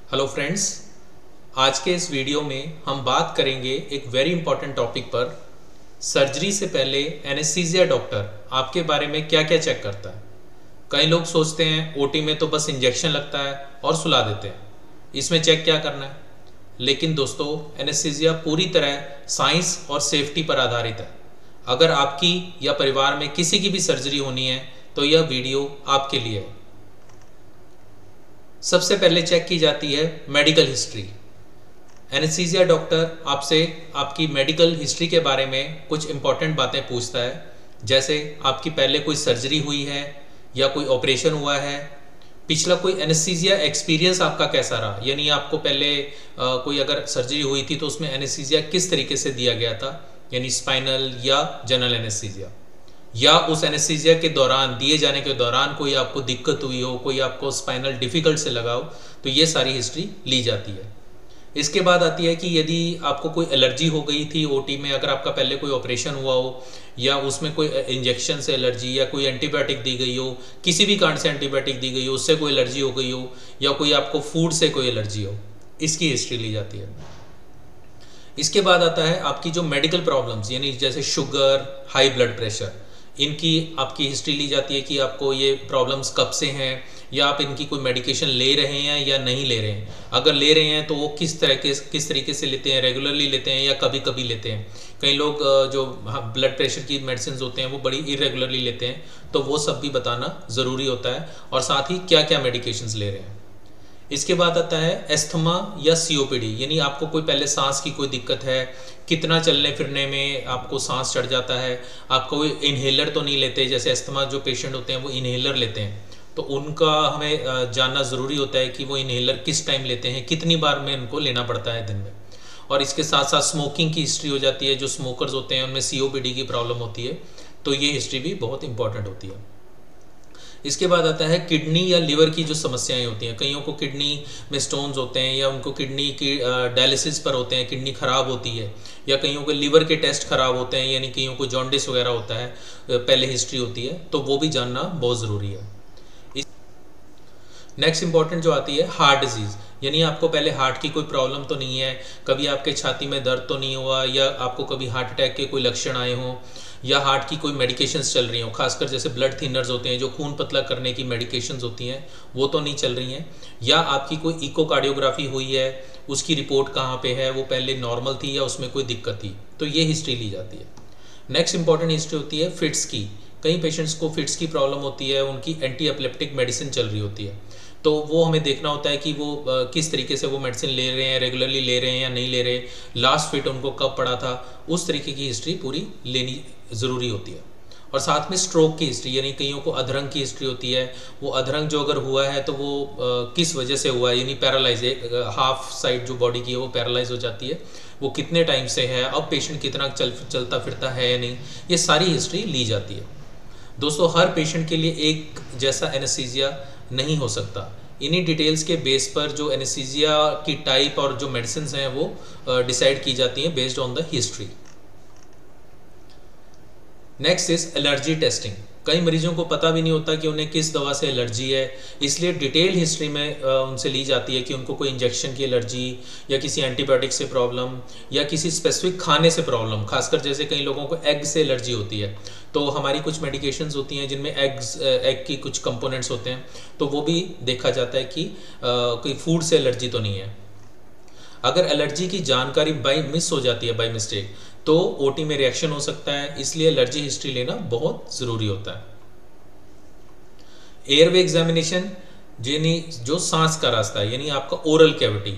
Hello friends, आज के इस वीडियो में हम बात करेंगे एक वेरी इंपॉर्टेंट टॉपिक पर। सर्जरी से पहले एनेस्थीसिया डॉक्टर आपके बारे में क्या क्या चेक करता है। कई लोग सोचते हैं ओटी में तो बस इंजेक्शन लगता है और सुला देते हैं, इसमें चेक क्या करना है। लेकिन दोस्तों, एनेस्थीसिया पूरी तरह साइंस और सेफ्टी पर आधारित है। अगर आपकी या परिवार में किसी की भी सर्जरी होनी है तो यह वीडियो आपके लिए है। सबसे पहले चेक की जाती है मेडिकल हिस्ट्री। एनेस्थीसिया डॉक्टर आपसे आपकी मेडिकल हिस्ट्री के बारे में कुछ इंपॉर्टेंट बातें पूछता है, जैसे आपकी पहले कोई सर्जरी हुई है या कोई ऑपरेशन हुआ है, पिछला कोई एनेस्थीसिया एक्सपीरियंस आपका कैसा रहा, यानी आपको पहले कोई अगर सर्जरी हुई थी तो उसमें एनेस्थीसिया किस तरीके से दिया गया था, यानी स्पाइनल या जनरल एनेस्थीसिया, या उस एनेस्थीसिया के दौरान दिए जाने के दौरान कोई आपको दिक्कत हुई हो, कोई आपको स्पाइनल डिफिकल्ट से लगा हो, तो ये सारी हिस्ट्री ली जाती है। इसके बाद आती है कि यदि आपको कोई एलर्जी हो गई थी ओटी में, अगर आपका पहले कोई ऑपरेशन हुआ हो या उसमें कोई इंजेक्शन से एलर्जी या कोई एंटीबायोटिक दी गई हो, किसी भी कारण से एंटीबायोटिक दी गई हो, उससे कोई एलर्जी हो गई हो, या कोई आपको फूड से कोई एलर्जी हो, इसकी हिस्ट्री ली जाती है। इसके बाद आता है आपकी जो मेडिकल प्रॉब्लम्स, यानी जैसे शुगर, हाई ब्लड प्रेशर, इनकी आपकी हिस्ट्री ली जाती है कि आपको ये प्रॉब्लम्स कब से हैं, या आप इनकी कोई मेडिकेशन ले रहे हैं या नहीं ले रहे हैं। अगर ले रहे हैं तो वो किस तरीके से लेते हैं, रेगुलरली लेते हैं या कभी कभी लेते हैं। कई लोग जो ब्लड प्रेशर की मेडिसिन होते हैं वो बड़ी इरेगुलरली लेते हैं, तो वो सब भी बताना ज़रूरी होता है, और साथ ही क्या क्या मेडिकेशंस ले रहे हैं। इसके बाद आता है एस्थमा या सीओपीडी, यानी आपको कोई पहले सांस की कोई दिक्कत है, कितना चलने फिरने में आपको सांस चढ़ जाता है, आप कोई इन्हेलर तो नहीं लेते, जैसे एस्थमा जो पेशेंट होते हैं वो इन्हेलर लेते हैं, तो उनका हमें जानना ज़रूरी होता है कि वो इन्हेलर किस टाइम लेते हैं, कितनी बार में उनको लेना पड़ता है दिन में। और इसके साथ साथ स्मोकिंग की हिस्ट्री हो जाती है, जो स्मोकर्स होते हैं उनमें सीओपीडी की प्रॉब्लम होती है, तो ये हिस्ट्री भी बहुत इंपॉर्टेंट होती है। इसके बाद आता है किडनी या लिवर की जो समस्याएं होती हैं। कईयों को किडनी में स्टोन्स होते हैं, या उनको किडनी की डायलिसिस पर होते हैं, किडनी खराब होती है, या कईयों के लिवर के टेस्ट खराब होते हैं, यानी कईयों को जॉन्डिस वगैरह होता है, पहले हिस्ट्री होती है, तो वो भी जानना बहुत ज़रूरी है। नेक्स्ट इंपॉर्टेंट जो आती है हार्ट डिजीज़, यानी आपको पहले हार्ट की कोई प्रॉब्लम तो नहीं है, कभी आपके छाती में दर्द तो नहीं हुआ, या आपको कभी हार्ट अटैक के कोई लक्षण आए हों, या हार्ट की कोई मेडिकेशंस चल रही हो, खासकर जैसे ब्लड थिनर्स होते हैं जो खून पतला करने की मेडिकेशंस होती हैं, वो तो नहीं चल रही हैं, या आपकी कोई इकोकार्डियोग्राफी हुई है, उसकी रिपोर्ट कहाँ पे है, वो पहले नॉर्मल थी या उसमें कोई दिक्कत थी, तो ये हिस्ट्री ली जाती है। नेक्स्ट इंपॉर्टेंट हिस्ट्री होती है फिट्स की। कई पेशेंट्स को फिट्स की प्रॉब्लम होती है, उनकी एंटी एपिलेप्टिक मेडिसिन चल रही होती है, तो वो हमें देखना होता है कि वो किस तरीके से वो मेडिसिन ले रहे हैं, रेगुलरली ले रहे हैं या नहीं ले रहे, लास्ट फिट उनको कब पड़ा था, उस तरीके की हिस्ट्री पूरी लेनी ज़रूरी होती है। और साथ में स्ट्रोक की हिस्ट्री, यानी कईयों को अधरंग की हिस्ट्री होती है, वो अधरंग जो अगर हुआ है तो वो किस वजह से हुआ है, यानी पैरालाइज, हाफ साइड जो बॉडी की है वो पैरालाइज हो जाती है, वो कितने टाइम से है, अब पेशेंट कितना चलता फिरता है या नहीं, ये सारी हिस्ट्री ली जाती है। दोस्तों, हर पेशेंट के लिए एक जैसा एनेस्थीसिया नहीं हो सकता। इन्हीं डिटेल्स के बेस पर जो एनेस्थीसिया की टाइप और जो मेडिसिन हैं वो डिसाइड की जाती हैं based on the history. Next is allergy testing. कई मरीजों को पता भी नहीं होता कि उन्हें किस दवा से एलर्जी है, इसलिए डिटेल हिस्ट्री में उनसे ली जाती है कि उनको कोई इंजेक्शन की एलर्जी, या किसी एंटीबायोटिक से प्रॉब्लम, या किसी स्पेसिफिक खाने से प्रॉब्लम। खासकर जैसे कई लोगों को एग से एलर्जी होती है, तो हमारी कुछ मेडिकेशंस होती हैं जिनमें एग की कुछ कंपोनेंट्स होते हैं, तो वो भी देखा जाता है कि कोई फूड से एलर्जी तो नहीं है। अगर एलर्जी की जानकारी मिस हो जाती है बाय मिस्टेक, तो ओटी में रिएक्शन हो सकता है, इसलिए एलर्जी हिस्ट्री लेना बहुत ज़रूरी होता है। एयरवे एग्जामिनेशन, यानी जो सांस का रास्ता है, यानी आपका ओरल कैविटी,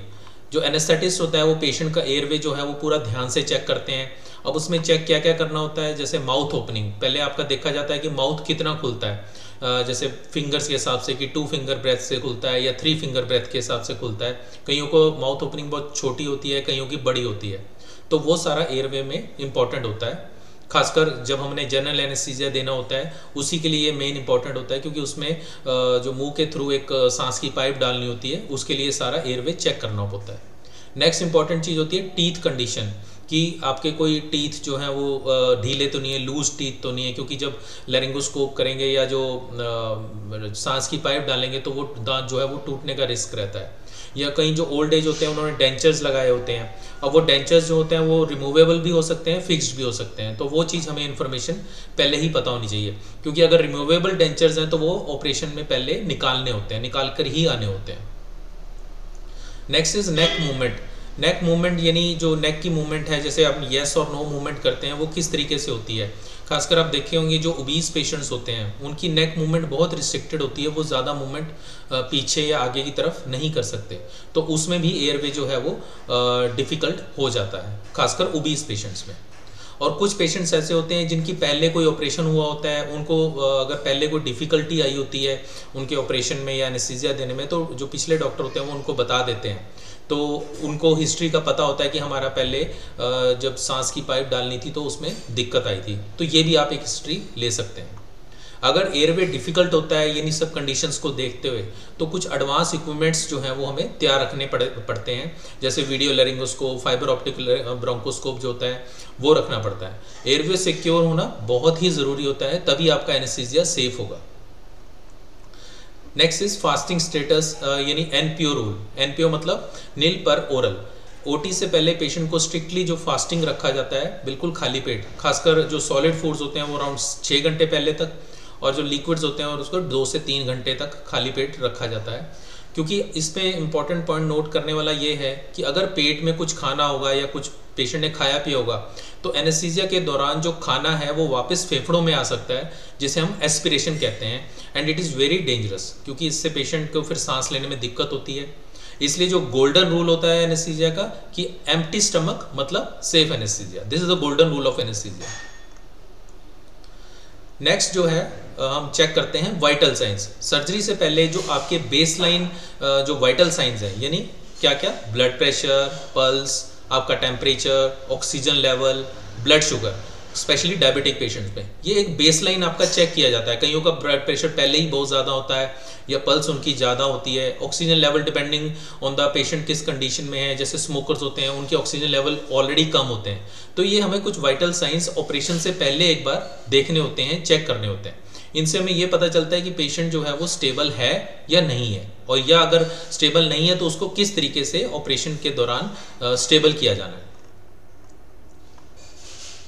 जो एनेस्थेटिस्ट होता है वो पेशेंट का एयरवे जो है वो पूरा ध्यान से चेक करते हैं। अब उसमें चेक क्या क्या करना होता है, जैसे माउथ ओपनिंग, पहले आपका देखा जाता है कि माउथ कितना खुलता है, जैसे फिंगर्स के हिसाब से कि 2 फिंगर ब्रेथ से खुलता है या 3 फिंगर ब्रेथ के हिसाब से खुलता है। कईयों को माउथ ओपनिंग बहुत छोटी होती है, कईयों की बड़ी होती है, तो वो सारा एयरवे में इंपॉर्टेंट होता है। खासकर जब हमने जनरल एनेस्थीसिया देना होता है उसी के लिए मेन इंपॉर्टेंट होता है, क्योंकि उसमें जो मुंह के थ्रू एक सांस की पाइप डालनी होती है, उसके लिए सारा एयरवे चेक करना होता है। नेक्स्ट इंपॉर्टेंट चीज़ होती है टीथ कंडीशन, कि आपके कोई टीथ जो हैं वो ढीले तो नहीं है, लूज टीथ तो नहीं है, क्योंकि जब लैरिंगोस्कोप करेंगे या जो सांस की पाइप डालेंगे तो वो दांत जो है वो टूटने का रिस्क रहता है। या कहीं जो ओल्ड एज होते हैं उन्होंने डेंचर्स लगाए होते हैं, अब वो डेंचर्स जो होते हैं वो रिमूवेबल भी हो सकते हैं, फिक्स्ड भी हो सकते हैं, तो वो चीज़ हमें इन्फॉर्मेशन पहले ही पता होनी चाहिए, क्योंकि अगर रिमूवेबल डेंचर्स हैं तो वो ऑपरेशन में पहले निकालने होते हैं, निकाल कर ही आने होते हैं। Next is neck movement. Neck movement यानी जो नेक की मूवमेंट है, जैसे आप येस और नो मूवमेंट करते हैं, वो किस तरीके से होती है। खासकर आप देखे होंगे जो ओबीज पेशेंट्स होते हैं उनकी नेक मूवमेंट बहुत रिस्ट्रिक्टेड होती है, वो ज़्यादा मूवमेंट पीछे या आगे की तरफ नहीं कर सकते, तो उसमें भी एयरवे जो है वो डिफ़िकल्ट हो जाता है, खासकर ओबीज पेशेंट्स में। और कुछ पेशेंट्स ऐसे होते हैं जिनकी पहले कोई ऑपरेशन हुआ होता है, उनको अगर पहले कोई डिफ़िकल्टी आई होती है उनके ऑपरेशन में या एनेस्थीसिया देने में, तो जो पिछले डॉक्टर होते हैं वो उनको बता देते हैं, तो उनको हिस्ट्री का पता होता है कि हमारा पहले जब सांस की पाइप डालनी थी तो उसमें दिक्कत आई थी, तो ये भी आप एक हिस्ट्री ले सकते हैं। अगर एयरवे डिफ़िकल्ट होता है यानी सब कंडीशंस को देखते हुए, तो कुछ एडवांस इक्विपमेंट्स जो हैं वो हमें तैयार रखने पड़ते हैं, जैसे video laryngoscope, fibre optic bronchoscope जो होता है वो रखना पड़ता है। एयरवे सिक्योर होना बहुत ही ज़रूरी होता है, तभी आपका एनेस्थीसिया सेफ होगा। नेक्स्ट इज फास्टिंग स्टेटस यानी एनपीओ रूल। एनपीओ मतलब नील पर ओरल। ओटी से पहले पेशेंट को स्ट्रिक्टली जो फास्टिंग रखा जाता है, बिल्कुल खाली पेट, खासकर जो सॉलिड फूड्स होते हैं वो अराउंड 6 घंटे पहले तक, और जो लिक्विड्स होते हैं और उसको 2 से 3 घंटे तक खाली पेट रखा जाता है। क्योंकि इसमें इंपॉर्टेंट पॉइंट नोट करने वाला ये है कि अगर पेट में कुछ खाना होगा या कुछ पेशेंट ने खाया पिया होगा, तो एनेस्थीसिया के दौरान जो खाना है वो वापस फेफड़ों में आ सकता है, जिसे हम एस्पिरेशन कहते हैं, and it is very dangerous, क्योंकि इससे पेशेंट को फिर सांस लेने में दिक्कत होती है। इसलिए जो गोल्डन रूल होता है एनेस्थीसिया का कि एम्प्टी स्टमक मतलब safe anaesthesia, this is the golden rule of anaesthesia. Next जो है हम चेक करते हैं वाइटल साइंस। सर्जरी से पहले जो आपके बेसलाइन जो वाइटल साइंस हैं, यानी क्या क्या, ब्लड प्रेशर, पल्स, आपका temperature, oxygen level, blood sugar, specially diabetic patients में ये एक बेसलाइन आपका चेक किया जाता है। कईयों का ब्लड प्रेशर पहले ही बहुत ज़्यादा होता है या पल्स उनकी ज़्यादा होती है, oxygen level depending on the patient किस कंडीशन में है, जैसे स्मोकर्स होते हैं उनके ऑक्सीजन लेवल ऑलरेडी कम होते हैं, तो ये हमें कुछ वाइटल साइंस ऑपरेशन से पहले एक बार देखने होते हैं, चेक करने होते हैं। इनसे हमें ये पता चलता है कि पेशेंट जो है वो स्टेबल है या नहीं है, और या अगर स्टेबल नहीं है तो उसको किस तरीके से ऑपरेशन के दौरान स्टेबल किया जाना है।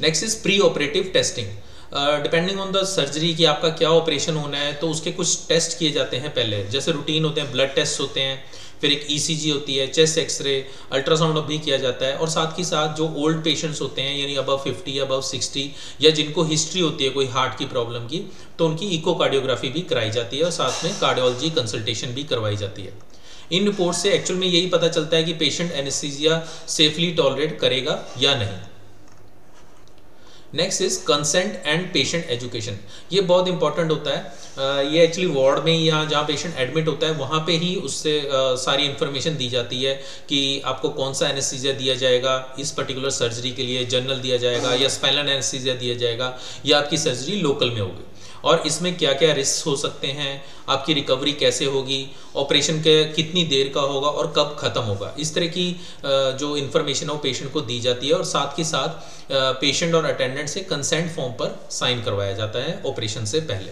Next is pre operative testing. Depending on the surgery कि आपका क्या ऑपरेशन होना है, तो उसके कुछ टेस्ट किए जाते हैं पहले, जैसे रूटीन होते हैं, ब्लड टेस्ट होते हैं, फिर एक ईसीजी होती है, चेस्ट एक्सरे, अल्ट्रासाउंड भी किया जाता है, और साथ ही साथ जो ओल्ड पेशेंट्स होते हैं यानी अबव 50 अबव 60 या जिनको हिस्ट्री होती है कोई हार्ट की प्रॉब्लम की, तो उनकी इकोकार्डियोग्राफी भी कराई जाती है और साथ में कार्डियोलॉजी कंसल्टेशन भी करवाई जाती है। इन रिपोर्ट से एक्चुअल में यही पता चलता है कि पेशेंट एनेस्थीसिया सेफली टॉलरेट करेगा या नहीं। Next is consent and patient education. ये बहुत इंपॉर्टेंट होता है, ये एक्चुअली वार्ड में ही यहाँ जहाँ पेशेंट एडमिट होता है वहाँ पे ही उससे सारी इन्फॉर्मेशन दी जाती है कि आपको कौन सा एनेस्थीसिया दिया जाएगा इस पर्टिकुलर सर्जरी के लिए, जनरल दिया जाएगा या स्पाइनल एनेस्थीसिया दिया जाएगा, या आपकी सर्जरी लोकल में होगी, और इसमें क्या क्या रिस्क हो सकते हैं, आपकी रिकवरी कैसे होगी, ऑपरेशन के कितनी देर का होगा और कब ख़त्म होगा, इस तरह की जो इन्फॉर्मेशन है वो पेशेंट को दी जाती है, और साथ ही साथ पेशेंट और अटेंडेंट से कंसेंट फॉर्म पर साइन करवाया जाता है ऑपरेशन से पहले।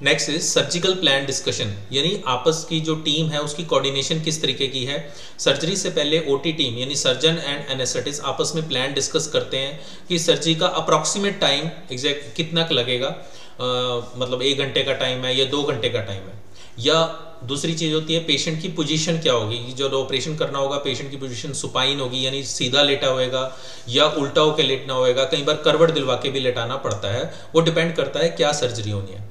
Next is surgical plan discussion, यानी आपस की जो टीम है उसकी कोऑर्डिनेशन किस तरीके की है। सर्जरी से पहले ओटी टीम यानी सर्जन एंड एनेस्थेटिस्ट आपस में प्लान डिस्कस करते हैं कि सर्जरी का अप्रॉक्सीमेट टाइम एग्जैक्ट कितना लगेगा, मतलब 1 घंटे का टाइम है या 2 घंटे का टाइम है, या दूसरी चीज़ होती है पेशेंट की पोजीशन क्या होगी, जो ऑपरेशन करना होगा पेशेंट की पोजीशन सुपाइन होगी यानी सीधा लेटा होएगा या उल्टा होकर लेटना होएगा, कई बार करवट दिलवा के भी लेटाना पड़ता है, वो डिपेंड करता है क्या सर्जरी होनी है।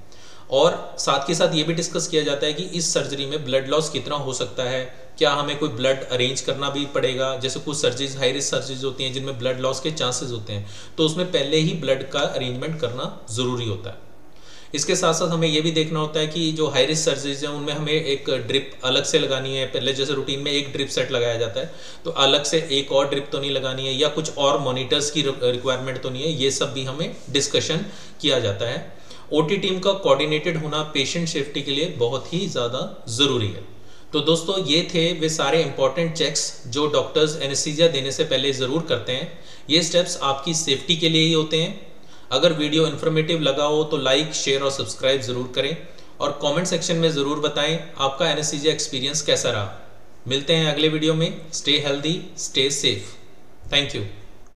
और साथ के साथ ये भी डिस्कस किया जाता है कि इस सर्जरी में ब्लड लॉस कितना हो सकता है, क्या हमें कोई ब्लड अरेंज करना भी पड़ेगा, जैसे कुछ सर्जरीज हाई रिस्क सर्जरीज होती हैं जिनमें ब्लड लॉस के चांसेस होते हैं, तो उसमें पहले ही ब्लड का अरेंजमेंट करना ज़रूरी होता है। इसके साथ साथ हमें ये भी देखना होता है कि जो हाई रिस्क सर्जरीज हैं उनमें हमें एक ड्रिप अलग से लगानी है, पहले जैसे रूटीन में एक ड्रिप सेट लगाया जाता है तो अलग से एक और ड्रिप तो नहीं लगानी है, या कुछ और मॉनिटर्स की रिक्वायरमेंट तो नहीं है, ये सब भी हमें डिस्कशन किया जाता है। ओटी टीम का कोऑर्डिनेटेड होना पेशेंट सेफ्टी के लिए बहुत ही ज़्यादा ज़रूरी है। तो दोस्तों ये थे वे सारे इंपॉर्टेंट चेक्स जो डॉक्टर्स एनेस्थीसिया देने से पहले ज़रूर करते हैं। ये स्टेप्स आपकी सेफ्टी के लिए ही होते हैं। अगर वीडियो इन्फॉर्मेटिव लगा हो तो लाइक, शेयर और सब्सक्राइब ज़रूर करें और कमेंट सेक्शन में ज़रूर बताएं आपका एनेस्थीसिया एक्सपीरियंस कैसा रहा। मिलते हैं अगले वीडियो में। Stay healthy, stay safe. Thank you.